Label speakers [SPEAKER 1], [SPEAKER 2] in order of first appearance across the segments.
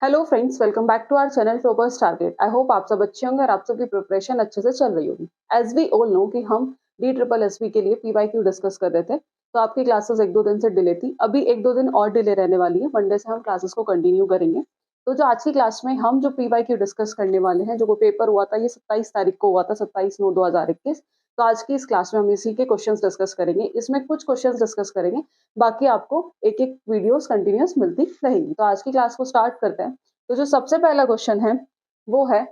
[SPEAKER 1] Hello friends, welcome back to our channel toppers target. I hope आप सब अच्छे होंगे और आप सबकी प्रिपरेशन अच्छे से चल रही होगी। एज वी ऑल नो कि हम DSSB के लिए PYQ डिस्कस कर रहे थे, तो आपकी क्लासेस एक दो दिन से डिले थी। अभी एक दो दिन और डिले रहने वाली है, मंडे से हम क्लासेस को कंटिन्यू करेंगे। तो जो आज की क्लास में हम जो PYQ डिस्कस करने वाले हैं, जो वो पेपर हुआ था, ये 27 तारीख को हुआ था, 27/9/2021। तो आज की इस क्लास में हम इसी के क्वेश्चंस डिस्कस करेंगे। इसमें कुछ क्वेश्चंस डिस्कस करेंगे, बाकी आपको एक एक वीडियोस कंटिन्यूअस मिलती रहेंगी। तो आज की क्लास को स्टार्ट करते हैं। तो जो सबसे पहला क्वेश्चन है वो है,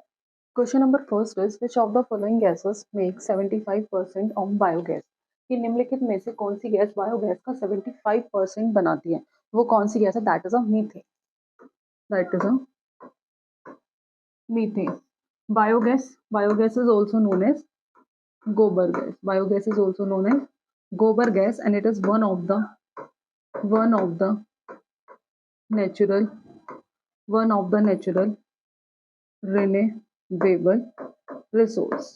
[SPEAKER 1] question number first is which of the following gases make 75% of biogas. कि निम्नलिखित में से कौन सी गैस बायोगैस का 75% बनाती है? वो कौन सी गैस है? That is a methane. That is a methane. Biogas is also known as gobar gas. Biogas is also known as gobar gas and it is one of the natural renewable resource।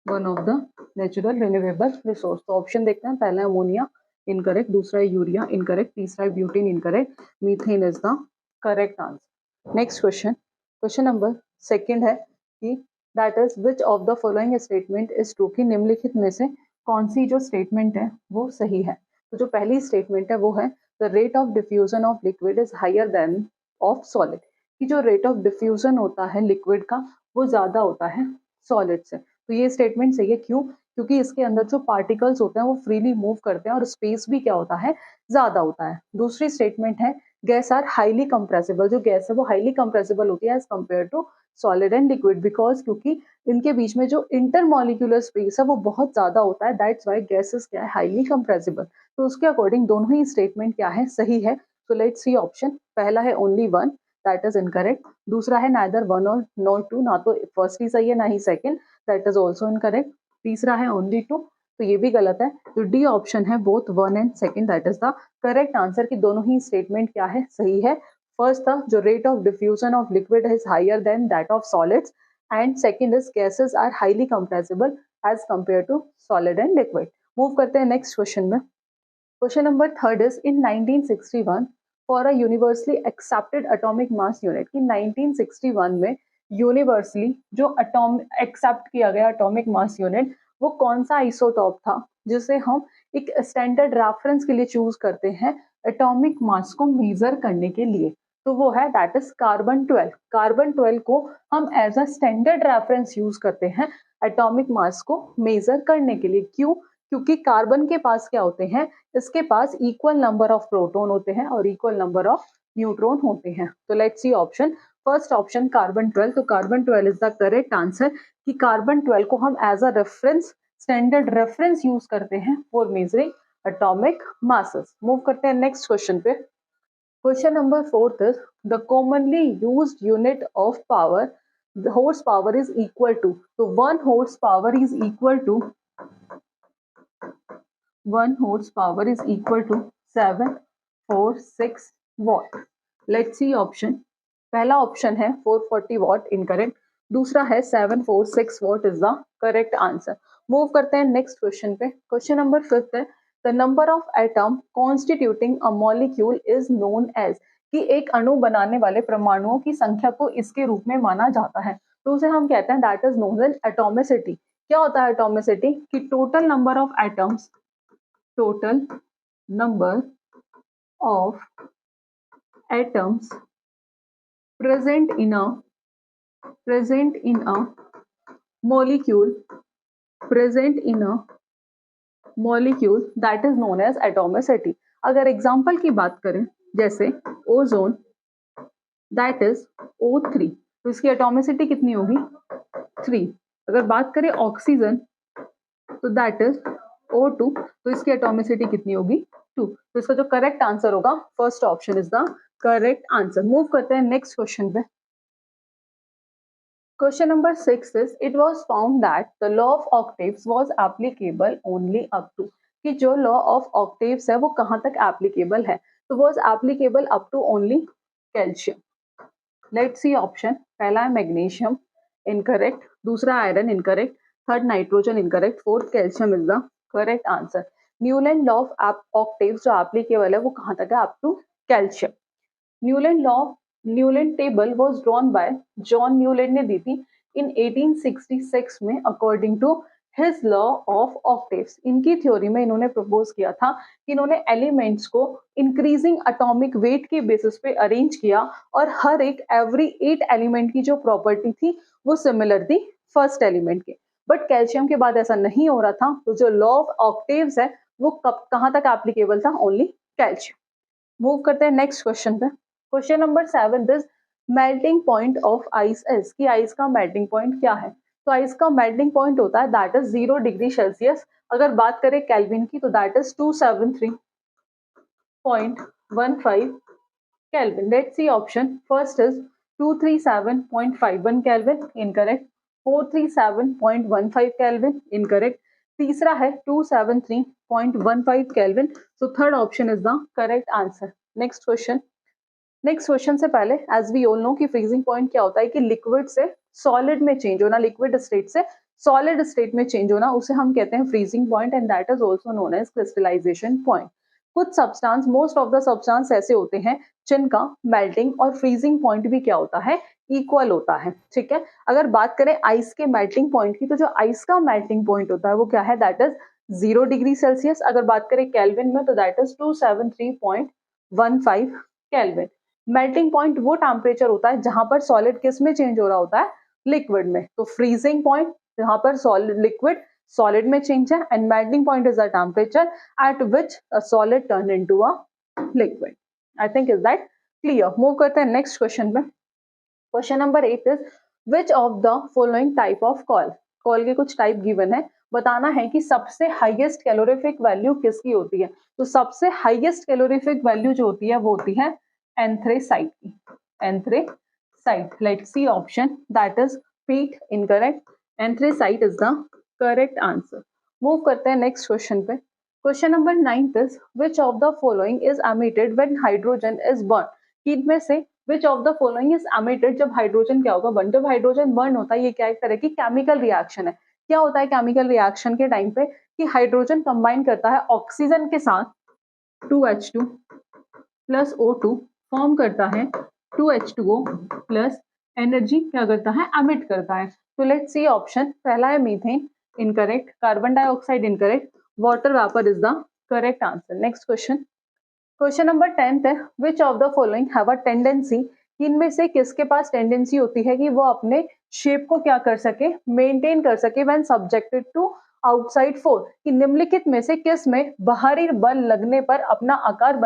[SPEAKER 1] One of the natural renewable resource. तो option देखते हैं। पहला है ammonia, incorrect. दूसरा है urea, incorrect. तीसरा है butane, incorrect. Methane is the correct answer. Next question, question number second है कि that is which of the following statement is true. कि निम्नलिखित में से कौन सी जो स्टेटमेंट है वो सही है? तो जो पहली स्टेटमेंट है वो है the rate of diffusion of liquid is higher than of solid. कि जो रेट ऑफ डिफ्यूजन होता है लिक्विड का वो ज्यादा होता है सॉलिड से। तो ये स्टेटमेंट सही है। क्यों? क्योंकि इसके अंदर जो पार्टिकल्स होते हैं वो फ्रीली मूव करते हैं और स्पेस भी क्या होता है, ज्यादा होता है। दूसरी स्टेटमेंट है गैस आर हाईली कंप्रेसिबल। जो गैस है वो हाईली कंप्रेसिबल होती है as compare to solid and liquid, because क्योंकि इनके बीच में जो इंटरमोलिकुलर स्पेस है वो बहुत ज्यादा होता है। दैट्स वाई गैसेस क्या है, हाईली कंप्रेसिबल। तो उसके अकॉर्डिंग दोनों ही स्टेटमेंट क्या है, सही है। तो लेट्स सी ऑप्शन। पहला है only one, that is incorrect. दूसरा है नाइदर वन और नॉट टू, ना तो फर्स्ट ही सही है ना ही second, that is also incorrect. तीसरा है ओनली टू, तो ये भी गलत है। तो डी ऑप्शन है both one and second, that is the correct answer. कि दोनों ही स्टेटमेंट क्या है, सही है। फर्स्ट था जो rate of diffusion of liquid is higher than that of solids, and second is gases are highly compressible as compare to solid and liquid. Move करते हैं नेक्स्ट क्वेश्चन में। Question number third is in 1961 for a universally accepted atomic mass unit. कि 1961 में universally जो accept किया गया atomic mass unit वो कौन सा आइसोटॉप था जिसे हम एक स्टैंडर्ड रेफरेंस के लिए चूज करते हैं एटॉमिक मास को मेजर करने के लिए? तो वो है दैट इज कार्बन 12। कार्बन 12 को हम as a standard reference use करते हैं एटॉमिक मास को मेजर करने के लिए। क्यों? क्योंकि कार्बन के पास क्या होते हैं, इसके पास इक्वल नंबर ऑफ प्रोटॉन होते हैं और इक्वल नंबर ऑफ न्यूट्रॉन होते हैं। तो let's see option. First option carbon 12। तो carbon 12 is the correct answer. कि कार्बन 12 को हम as a reference, standard reference use करते हैं for measuring atomic masses. Move करते हैं नेक्स्ट क्वेश्चन पे। Question number fourth is the commonly used unit of power horse power is equal to. तो one horsepower is equal to 746 watt. Let's see option. पहला option है 440 watt, incorrect. दूसरा है 746 watt is the correct answer. Move करते हैं next question पे। Question number fifth है the number of atom constituting a molecule is known as. कि एक अणु बनाने वाले परमाणुओं की संख्या को इसके रूप में माना जाता है, तो उसे हम कहते हैं that is known as atomicity. क्या होता है एटोमिसिटी? कि total number of atoms, total number of atoms present in a molecule that is known as atomicity। अगर एग्जाम्पल की बात करें जैसे ओजोन, दैट इज O3, तो इसकी एटोमिसिटी कितनी होगी? 3। अगर बात करें ऑक्सीजन तो दैट इज O2, तो इसकी एटोमिसिटी कितनी होगी? 2। तो इसका जो करेक्ट आंसर होगा first option is the correct answer. Move करते हैं नेक्स्ट क्वेश्चन पे। Question number 6 is it was found that the law of octaves was applicable only up to. कि जो लॉ ऑफ ऑक्टेव्स है वो कहां तक एप्लीकेबल है? तो was applicable up to only calcium. Let's see option. पहला है मैग्नीशियम, इनकरेक्ट। दूसरा iron, incorrect. Third nitrogen, incorrect. Fourth calcium is the correct answer. Newland law of octaves जो एप्लीकेबल है वो कहां तक है? Up to calcium. Newland law Newland table was drawn by John Newland ने दी थी इन 1866 में according to his law of octaves. इनकी थ्योरी में इन्होंने प्रपोज किया था कि इन्होंने एलिमेंट्स को इंक्रीजिंग एटॉमिक वेट के बेसिस पे अरेंज किया और हर एक एवरी 8 एलिमेंट की जो प्रॉपर्टी थी वो सिमिलर थी फर्स्ट एलिमेंट के। बट कैल्शियम के बाद ऐसा नहीं हो रहा था, तो जो लॉ ऑफ ऑक्टेव्स है वो कहां तक एप्लीकेबल था, ओनली कैल्शियम। मूव करते हैं नेक्स्ट क्वेश्चन पे। Question number 7 this melting point of ice is, कि आइस का मेल्टिंग पॉइंट क्या है। तो आइस का मेल्टिंग पॉइंट होता है दैट इज 0 डिग्री सेल्सियस। अगर बात करें केल्विन की तो that is 273.15 Kelvin. Let's see option. First is 237.51 Kelvin, incorrect. 437.15 Kelvin, incorrect. तीसरा है 273.15 Kelvin. So third option is the correct answer. Next question. Next question से पहले एज वी ऑल नो कि फ्रीजिंग पॉइंट क्या होता है कि लिक्विड से सॉलिड में चेंज होना, लिक्विड स्टेट से सॉलिड स्टेट में चेंज होना, उसे हम कहते हैं freezing point and that is also known as crystallisation point. कुछ substance, most of the substance ऐसे होते हैं जिनका मेल्टिंग और फ्रीजिंग पॉइंट भी क्या होता है, इक्वल होता है। ठीक है, अगर बात करें आइस के मेल्टिंग पॉइंट की तो जो आइस का मेल्टिंग पॉइंट होता है वो क्या है, दैट इज 0 डिग्री सेल्सियस। अगर बात करें केल्विन में तो that is 273.15 kelvin. Melting point वो टेम्परेचर होता है जहां पर सॉलिड किस में चेंज हो रहा होता है, लिक्विड में। तो फ्रीजिंग पॉइंट जहां पर सॉलिड लिक्विड सॉलिड में चेंज है and melting point is the temperature at which a solid turn into a liquid. I think is that clear. Move करते हैं नेक्स्ट क्वेश्चन पे। Question number 8 is which of the following type of call, call के कुछ type given है, बताना है कि सबसे हाईएस्ट कैलोरीफिक वैल्यू किसकी होती है। तो सबसे हाईएस्ट कैलोरीफिक वैल्यू जो होती है वो होती है एंथ्रेसाइट की, anthracite. Let's see option that is peat, incorrect. Anthracite is the correct answer. Move करते हैं नेक्स्ट क्वेश्चन पे। Question number 9 is which of the following is emitted when hydrogen is burn. इनमें से which of the following is emitted जब hydrogen क्या होगा, burn. जब hydrogen burn होता है ये क्या एक तरह की केमिकल रिएक्शन है। क्या होता है केमिकल रिएक्शन के टाइम पे कि हाइड्रोजन कंबाइन करता है ऑक्सीजन के साथ 2H2 प्लस O2 फॉर्म करता है 2H2O प्लस एनर्जी क्या करता है, एमिट करता है। तो लेट्स सी ऑप्शन। पहला है methane, incorrect. Carbon dioxide, incorrect. Water vapour is the correct answer. Next question. Question number 10 है which of the following have a tendency, इनमें से किसके पास टेंडेंसी होती है कि वो अपने शेप को क्या कर सके, मेंटेन कर सके when subjected to outside force. कि निम्नलिखित में से किस में बाहरी बल लगने पर अपना आकार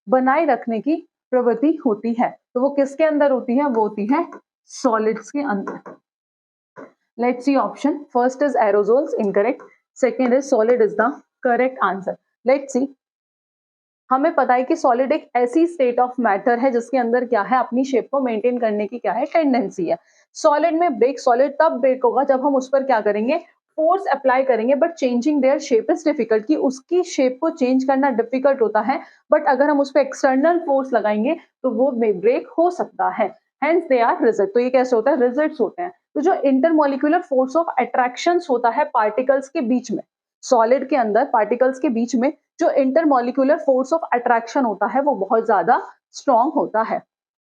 [SPEAKER 1] बनाए रखने की प्रवृत्ति होती है। तो वो किसके अंदर होती है, वो होती है सॉलिड्स के अंदर। Let's see option. First is aerosols, incorrect. Second is solid is the correct answer. Let's see. हमें पता है कि सॉलिड एक ऐसी स्टेट ऑफ मैटर है जिसके अंदर क्या है, अपनी शेप को मेंटेन करने की क्या है, टेंडेंसी है। सॉलिड में ब्रेक, सॉलिड तब ब्रेक होगा जब हम उस पर क्या करेंगे, फोर्स अप्लाई करेंगे। But changing their shape is difficult, कि उसकी शेप को चेंज करना डिफिकल्ट होता है। बट अगर हम उस पर एक्सटर्नल फोर्स लगाएंगे तो वो ब्रेक हो सकता है। Hence they are result. तो ये कैसे होता है, रिजल्ट्स होते हैं। तो जो इंटरमोलिकुलर फोर्स ऑफ अट्रैक्शन होता है पार्टिकल्स के बीच में, सॉलिड के अंदर पार्टिकल्स के बीच में जो इंटरमोलिकुलर फोर्स ऑफ अट्रैक्शन होता है वो बहुत ज्यादा स्ट्रॉन्ग होता है।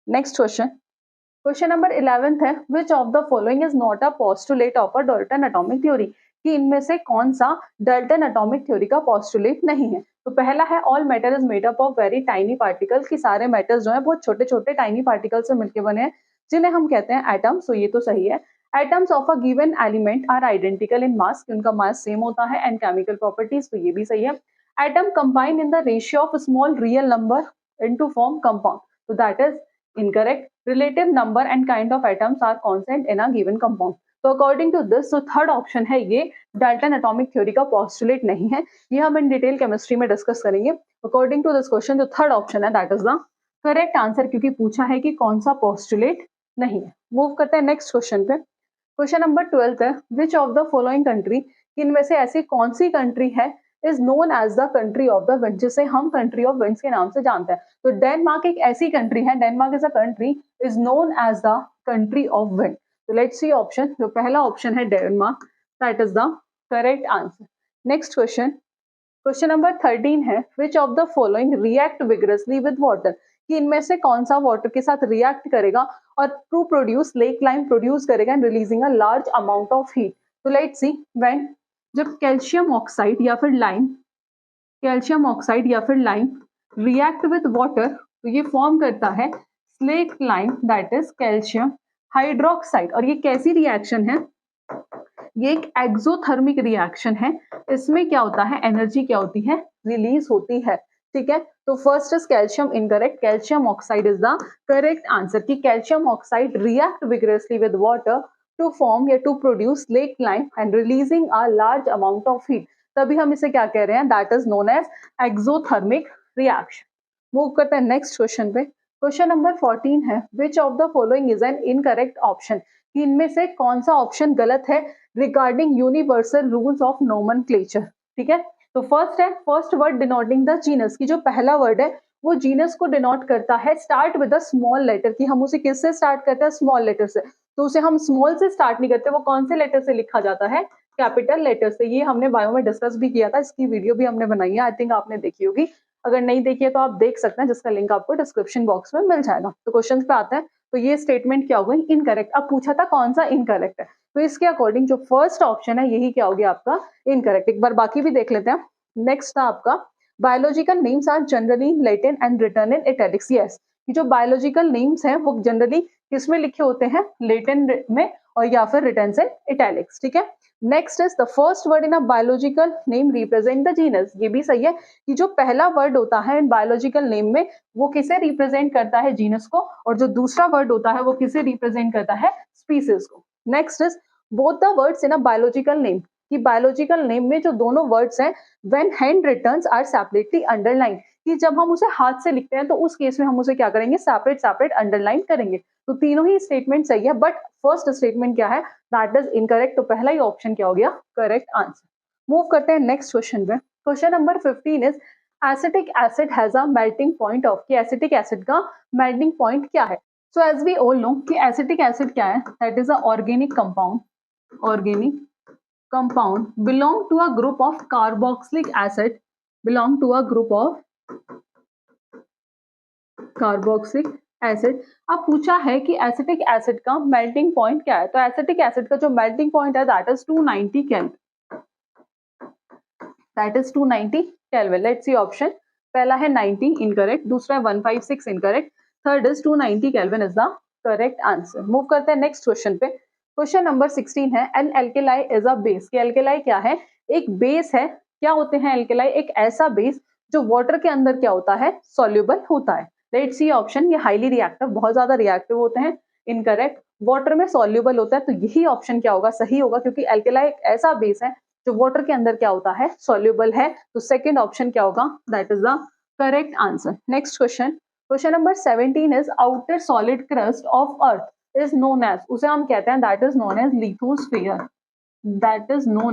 [SPEAKER 1] Next question. क्वेश्चन नंबर 11 है which of the following is not a postulate of a Dalton atomic theory, कि इनमें से कौन सा डाल्टन एटॉमिक थ्योरी का पोस्टुलेट नहीं है। तो पहला है all matter is made up of very tiny particle, कि सारे मेटल्स जो है बहुत छोटे छोटे टाइनी पार्टिकल से मिलकर बने हैं जिन्हें हम कहते हैं एटम्स। तो ये तो सही है। Atoms of a given element are identical in mass, कि उनका मास सेम होता है, एंड केमिकल प्रॉपर्टीज, तो ये भी सही है। Atom combine in the ratio of small real number into form compound, तो that is incorrect. Relative number and kind of atoms are constant in a given compound. तो according to this, तो third option है ये Dalton atomic theory का postulate नहीं है। ये हम इन डिटेल केमिस्ट्री में डिस्कस करेंगे। अकॉर्डिंग टू दिस क्वेश्चन जो थर्ड ऑप्शन है that is the correct answer, क्योंकि पूछा है कि कौन सा पोस्टुलेट नहीं है। मूव करते हैं नेक्स्ट क्वेश्चन पे। क्वेश्चन नंबर 12 है which of the following country, इनमें से ऐसी कौन सी कंट्री है is known as the country of the wind, जिसे हम कंट्री ऑफ विंड्स के नाम से जानते हैं। तो डेनमार्क एक ऐसी कंट्री है, Denmark is a country is known as the country of wind. तो लेट्स सी ऑप्शन। जो पहला ऑप्शन है Denmark, that is the correct answer. Next question. Question number 13 है which of the following react vigorously with water, कि इनमें से कौन सा वाटर के साथ रिएक्ट करेगा और to produce slaked lime produce करेगा and releasing a large amount of heat. तो लेट्स सी व्हेन जब कैल्शियम ऑक्साइड या फिर लाइम रिएक्ट विद वाटर तो ये फॉर्म करता है slack lime that is calcium hydroxide. और ये कैसी रिएक्शन है, ये एक एक्सोथर्मिक रिएक्शन है। इसमें क्या होता है, एनर्जी क्या होती है, रिलीज होती है। ठीक है, तो first is calcium incorrect, calcium oxide is the correct answer कि calcium oxide react vigorously with water to form या to produce slaked lime and releasing a large amount of heat. तभी हम इसे क्या कह रहे हैं, that is known as exothermic reaction. Move करते हैं नेक्स्ट क्वेश्चन पे। क्वेश्चन नंबर 14 है which of the following is an incorrect option, कि इनमें से कौन सा ऑप्शन गलत है regarding universal rules of nomenclature. ठीक है, तो फर्स्ट है first word denoting the genus, की जो पहला वर्ड है वो जीनस को डिनोट करता है start with a small letter, कि हम उसे किससे स्टार्ट करते हैं, स्मॉल लेटर से। तो उसे हम स्मॉल से स्टार्ट नहीं करते, वो कौन से लेटर से लिखा जाता है, कैपिटल लेटर से। ये हमने बायो में डिस्कस भी किया था, इसकी वीडियो भी हमने बनाई है, आई थिंक आपने देखी होगी। अगर नहीं देखी है तो आप देख सकते हैं, जिसका लिंक आपको डिस्क्रिप्शन बॉक्स में मिल जाएगा। तो क्वेश्चन पे आते हैं, तो ये स्टेटमेंट क्या हो गई, इनकरेक्ट। अब पूछा था कौन सा इनकरेक्ट है, तो इसके अकॉर्डिंग जो फर्स्ट ऑप्शन है यही क्या हो गया आपका इनकरेक्ट। एक बार बाकी भी देख लेते हैं। नेक्स्ट था आपका biological names are generally Latin and written in italics. Yes, जो बायोलॉजिकल नेम्स हैं वो जनरली किसमें लिखे होते हैं, लेटेन में और या फिर रिटर्न से इटैलिक्स। ठीक है, next is the first word in a biological name represent the genus. ये भी सही है कि जो पहला वर्ड होता है इन बायोलॉजिकल नेम में वो किसे रिप्रेजेंट करता है, जीनस को, और जो दूसरा वर्ड होता है वो किसे रिप्रेजेंट करता है, स्पीसीज को। Next is both the words in a biological name, कि बायोलॉजिकल नेम में जो दोनों वर्ड्स हैं when hand written are separately underline, कि जब हम उसे हाथ से लिखते हैं तो उस केस में हम उसे क्या करेंगे, सेपरेट सेपरेट अंडरलाइन करेंगे। तो तीनों ही स्टेटमेंट सही है, बट फर्स्ट स्टेटमेंट क्या है, दैट इज इनकरेक्ट। तो पहला ही ऑप्शन क्या हो गया, करेक्ट आंसर। मूव करते हैं नेक्स्ट क्वेश्चन पे। Question number 15 is acetic acid has a melting point of, कि एसिटिक एसिड का मेल्टिंग पॉइंट क्या है। So as we all know कि एसिटिक एसिड क्या है, that is a organic compound belong to a group of carboxylic acid, अब पूछा है कि एसिटिक एसिड का मेल्टिंग पॉइंट क्या है। तो एसिटिक एसिड का जो मेल्टिंग पॉइंट है that is 290 kelvin. Let's see option, पहला है 90 इनकरेक्ट, दूसरा है 156 incorrect, third is 290 kelvin is the correct answer. Move करते हैं नेक्स्ट क्वेश्चन पे। क्वेश्चन नंबर 16 है an alkali is a base, कि एल्केलाई क्या है, एक बेस है। क्या होते हैं एल्केलाई, एक ऐसा बेस जो वाटर के अंदर क्या होता है, सॉल्युबल होता है। लेट्स सी ऑप्शन, ये हाईली रिएक्टिव, बहुत ज्यादा रिएक्टिव होते हैं, इनकरेक्ट। वाटर में सॉल्युबल होता है, तो यही ऑप्शन क्या होगा, सही होगा, क्योंकि एल्केलाई एक ऐसा बेस है जो वाटर के अंदर क्या होता है, सॉल्युबल है। तो सेकेंड ऑप्शन क्या होगा, that is the correct answer. Next question number 17 is outer solid crust of earth is known as, उसे हम कहते हैं that is known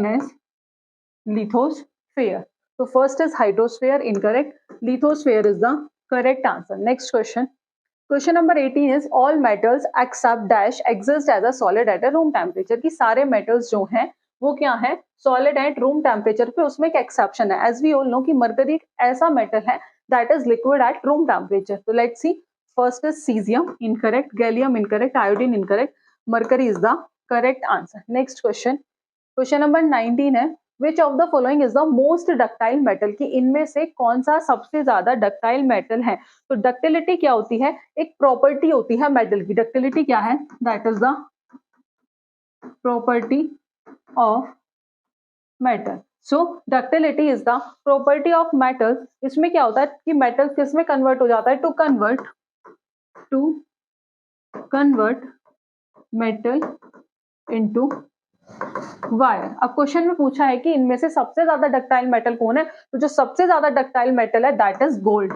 [SPEAKER 1] as lithosphere. तो first is hydrosphere incorrect, lithosphere is the correct answer. Next question number 18 is all metals except dash exist as a solid at a room temperature, की सारे metals जो हैं वो क्या है, solid at room temperature पे। उसमें एक एक्सेप्शन है, एज वी ऑल नो कि मरकरी एक ऐसा मेटल है that is liquid at room temperature. तो let's see, first is caesium incorrect, gallium incorrect, iodine incorrect, mercury is the correct answer. Next question number 19 है which of the following is the most ductile metal, की इनमें से कौन सा सबसे ज्यादा ductile metal है। तो डक्टिलिटी क्या होती है, एक प्रॉपर्टी होती है मेटल की। डक्टिलिटी क्या है, that is the property of metal. So ductility is the property of metal. इसमें क्या होता है कि मेटल किस में कन्वर्ट हो जाता है, to convert metal into wire. अब क्वेश्चन में पूछा है कि इनमें से सबसे ज्यादा डक्टाइल मेटल कौन है, तो जो सबसे ज्यादा डक्टाइल मेटल है दैट इज गोल्ड।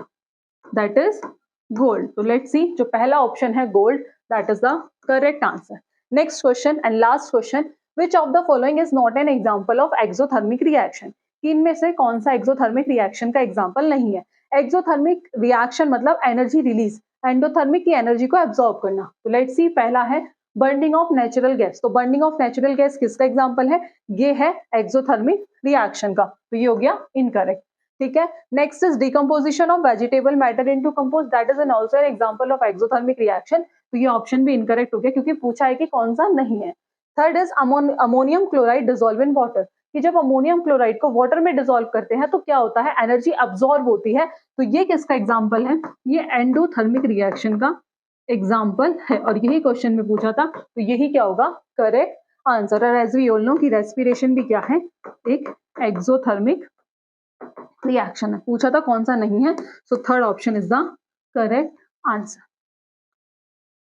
[SPEAKER 1] तो लेट्स सी, जो पहला ऑप्शन है gold, that is the correct answer. Next question and last question, which of the following is not an example of exothermic reaction, कि इनमें से कौन सा एक्सोथर्मिक रिएक्शन का एग्जांपल नहीं है। एक्सोथर्मिक रिएक्शन मतलब एनर्जी रिलीज, एंडोथर्मिक की एनर्जी को एब्जॉर्ब करना। तो लेट्स सी, पहला है बर्निंग ऑफ नेचुरल गैस। तो बर्निंग ऑफ नेचुरल गैस किसका एग्जांपल है, ये है एक्सोथर्मिक रिएक्शन का। तो ये हो गया इनकरेक्ट। ठीक है। Next is decomposition of vegetable matter into compost, that is an also an example of exothermic reaction. तो ये ऑप्शन भी इनकरेक्ट हो गया क्योंकि पूछा है कि कौन सा नहीं है। Third is ammonium chloride dissolve in water, कि जब अमोनियम क्लोराइड को वाटर में डिसॉल्व करते हैं तो क्या होता है, एनर्जी अब्सॉर्ब होती है। तो ये किसका एग्जाम्पल है, ये एंडोथर्मिक रिएक्शन का एग्जाम्पल है और यही क्वेश्चन में पूछा था। तो यही क्या होगा करेक्ट आंसर। और एज वी ऑल नो कि रेस्पिरेशन भी क्या है, एक एक्सोथर्मिक रिएक्शन है। पूछा था कौन सा नहीं है, so third option is the correct answer.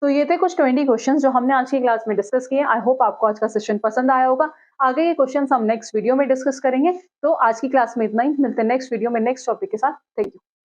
[SPEAKER 1] तो ये थे कुछ 20 क्वेश्चंस जो हमने आज की क्लास में डिस्कस किए। आई होप आपको आज का सेशन पसंद आया होगा। आगे के क्वेश्चंस हम नेक्स्ट वीडियो में डिस्कस करेंगे। तो आज की क्लास में इतना ही, मिलते हैं नेक्स्ट वीडियो में नेक्स्ट टॉपिक के साथ। Thank you.